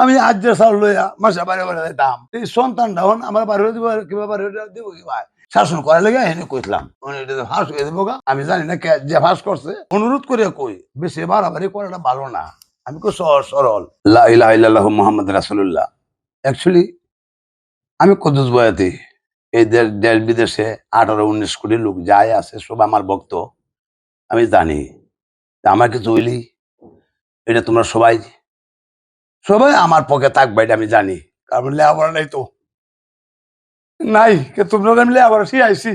আমি আজ যে চাউল লইয়া মাসে বাড়ি বাড়ি যাইতাম এই সন্তানটা হন আমার বাড়ি দিব কিবা বাড়ি দিব কি ভাই শাসন করার লেগে এনে কইলাম ফাঁস হয়ে দেবো আমি জানি না যে ফাঁস করছে অনুরোধ করে কই বেশি বাড়াবাড়ি করাটা ভালো না আমি কই সহজ সরল লা ইলাহা ইল্লাল্লাহু মুহাম্মাদুর রাসূলুল্লাহ অ্যাকচুয়ালি আমি কুদ্দুস বয়াতি এই দেশ বিদেশে 18-19 কোটি লোক যায় আছে সব আমার ভক্ত আমি জানি আমার কিছু হইলি এটা তোমরা সবাই সবাই আমার পক্ষে থাকবে এটা আমি জানি কারণ লেখাপড়া নাই তো নাই তোমরা আমি লেখাপড়া শিখাইছি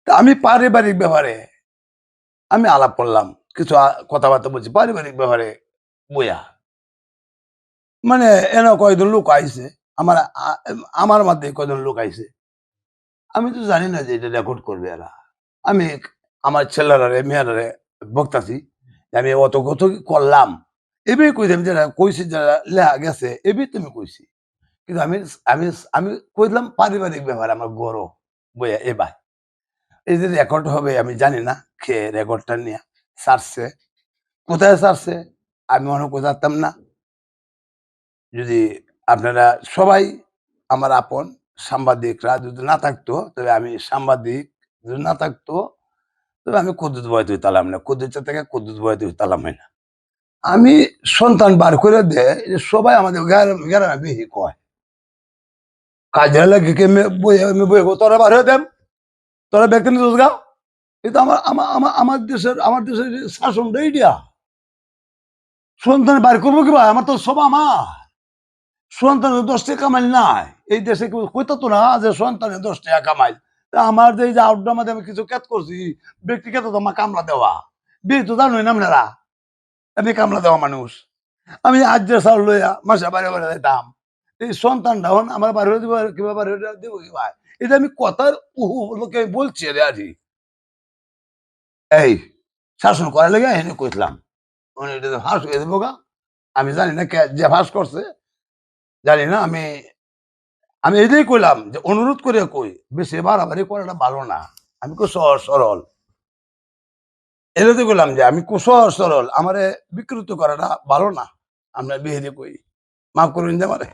আমি পারিবারিক ব্যাপারে আমি আলাপ করলাম কিছু কথাবার্তা বলছি পারিবারিক ব্যাপারে বইয়া মানে এনে কয়জন লোক আইছে আমার আমার মধ্যে কয়জন লোক আইছে আমি তো জানি না যে এটা রেকর্ড করবে এরা আমি আমার ছেলেরারে মেয়েরারে বক্তাছি আমি অত কত করলাম এবার কইছি আমি যারা কইছি যারা লেখা গেছে এবার তুমি কইছি কিন্তু আমি আমি আমি কইলাম পারিবারিক ব্যাপার আমার গরো বইয়া এবার এই যে রেকর্ড হবে আমি জানি না খেয়ে রেকর্ডটা নিয়ে ছাড়ছে কোথায় ছাড়ছে আমি মনে করতাম না যদি আপনারা সবাই আমার আপন সাংবাদিকরা যদি না থাকতো তবে আমি সাংবাদিক যদি না থাকতো তবে আমি কুদ্দুস বয়াতি হইতালাম না কুদ্দুসের থেকে কুদ্দুস বয়াতি হইতালাম না আমি সন্তান বার করে দে সবাই আমাদের গ্রামে বেশি কয় কাজে লাগে কে তোরা বার হয়ে দেন তোরা ব্যক্তি নিজ গা কিন্তু আমার দেশের শাসনটা এইটা সন্তান বার করবো কি ভাই আমার তো সব আমার সন্তানের 10 টাকা কামাইল নাই এই দেশে কেউ কইতো তো না যে সন্তানের 10 টাকা কামাইল আমার যে আউটডোর মধ্যে আমি কিছু কাজ করছি ব্যক্তিগত তোমার কামলা দেওয়া বিয়ে তো জানোই না আপনারা আমি কামলা দেওয়া মানুষ আমি আজ যে চাউল লইয়া মাসে বাড়ি বাড়ি যাইতাম এই সন্তানটা হন আমার বাড়ি দিব কিবা বাড়ি দিব কি ভাই এটা আমি কথার লোকে বলছি রে আজি এই শাসন করার লেগে এনে কইলাম এটা ফাঁস হয়ে দেবো আমি জানি না যে ফাঁস করছে জানি না আমি আমি এটাই কইলাম যে অনুরোধ করে কই বেশি বাড়াবাড়ি করাটা ভালো না আমি খুব সহজ সরল এটাতে কইলাম যে আমি খুব সহজ সরল আমারে বিকৃত করাটা ভালো না আমরা বিহেরে কই মাফ করুন যে আমারে